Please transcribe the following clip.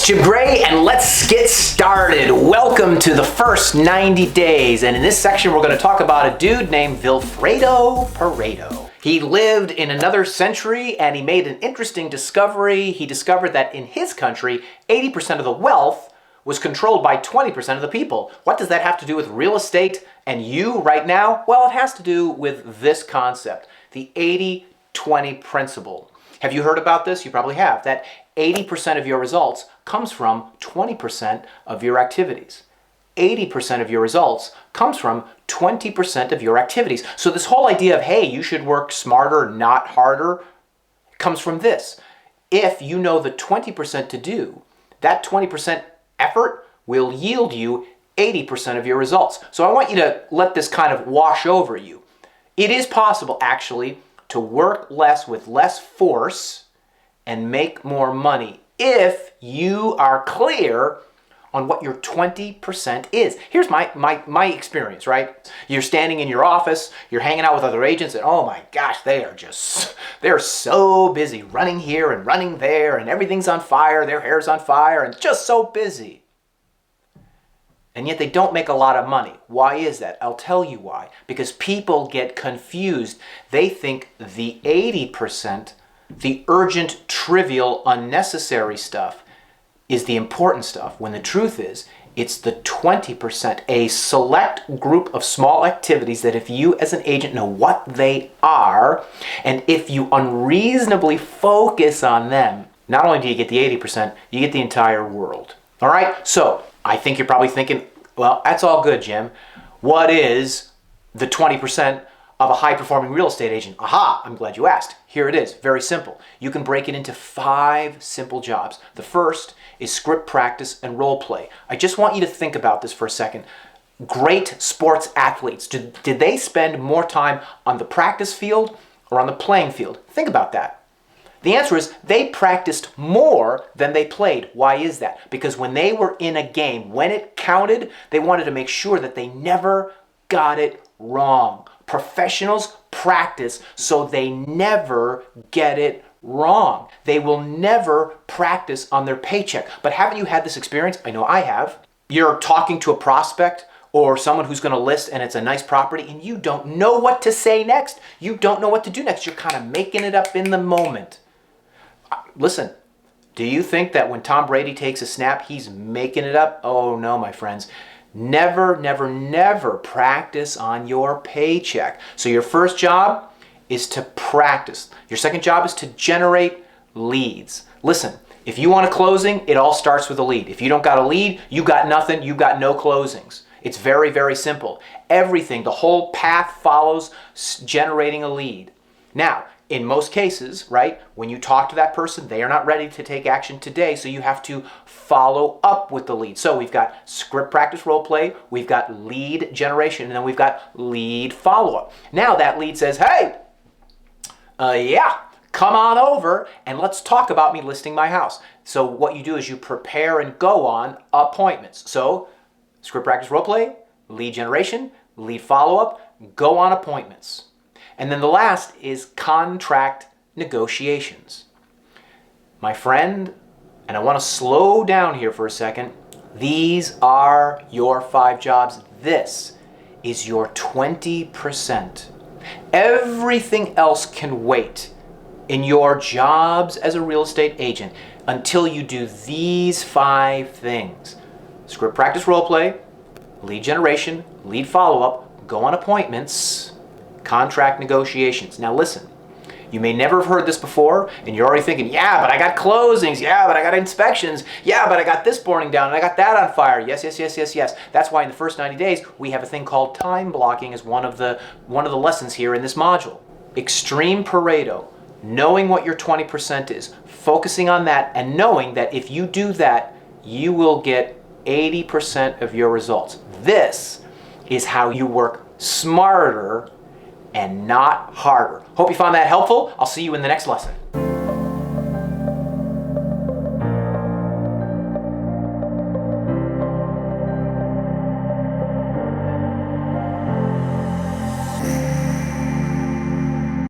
Jim Gray, and let's get started. Welcome to the first 90 days, and in this section we're going to talk about a dude named Vilfredo Pareto. He lived in another century and he made an interesting discovery. He discovered that in his country, 80% of the wealth was controlled by 20% of the people. What does that have to do with real estate and you right now? Well, it has to do with this concept, the 80-20 principle. Have you heard about this? You probably have. That 80% of your results comes from 20% of your activities. 80% of your results comes from 20% of your activities. So this whole idea of, hey, you should work smarter, not harder, comes from this. If you know the 20% to do, that 20% effort will yield you 80% of your results. So I want you to let this kind of wash over you. It is possible, actually, to work less with less force and make more money if you are clear on what your 20% is. Here's my experience, right? You're standing in your office, you're hanging out with other agents, and oh my gosh, they're so busy running here and running there, and everything's on fire, their hair's on fire, and just so busy. And yet they don't make a lot of money. Why is that? I'll tell you why. Because people get confused. They think the 80%, the urgent, trivial, unnecessary stuff, is the important stuff, when the truth is, it's the 20%, a select group of small activities that if you as an agent know what they are, and if you unreasonably focus on them, not only do you get the 80%, you get the entire world. All right? So, I think you're probably thinking, well, that's all good, Jim. What is the 20% of a high-performing real estate agent? Aha, I'm glad you asked. Here it is, very simple. You can break it into 5 simple jobs. The first is script practice and role play. I just want you to think about this for a second. Great sports athletes, did they spend more time on the practice field or on the playing field? Think about that. The answer is they practiced more than they played. Why is that? Because when they were in a game, when it counted, they wanted to make sure that they never got it wrong. Professionals practice so they never get it wrong. They will never practice on their paycheck. But haven't you had this experience? I know I have. You're talking to a prospect or someone who's going to list and it's a nice property and you don't know what to say next. You don't know what to do next. You're kind of making it up in the moment. Listen, do you think that when Tom Brady takes a snap, he's making it up? Oh no, my friends. Never, never, never practice on your paycheck. So your first job is to practice. Your second job is to generate leads. Listen, if you want a closing, it all starts with a lead. If you don't got a lead, you got nothing, you got no closings. It's very, very simple. Everything, the whole path follows generating a lead. Now, in most cases, right, when you talk to that person, they are not ready to take action today, so you have to follow up with the lead. So we've got script practice role play, we've got lead generation, and then we've got lead follow-up. Now that lead says, hey, yeah, come on over and let's talk about me listing my house. So what you do is you prepare and go on appointments. So script practice role play, lead generation, lead follow-up, go on appointments. And then the last is contract negotiations. My friend, and I want to slow down here for a second, these are your 5 jobs. This is your 20%. Everything else can wait in your jobs as a real estate agent until you do these 5 things. Script practice role play, lead generation, lead follow-up, go on appointments, contract negotiations. Now listen, you may never have heard this before, and you're already thinking, yeah, but I got closings, yeah, but I got inspections, yeah, but I got this burning down, and I got that on fire. Yes, yes, yes, yes, yes. That's why in the first 90 days, we have a thing called time blocking as one of the lessons here in this module. Extreme Pareto, knowing what your 20% is, focusing on that, and knowing that if you do that, you will get 80% of your results. This is how you work smarter and not harder. Hope you found that helpful. I'll see you in the next lesson.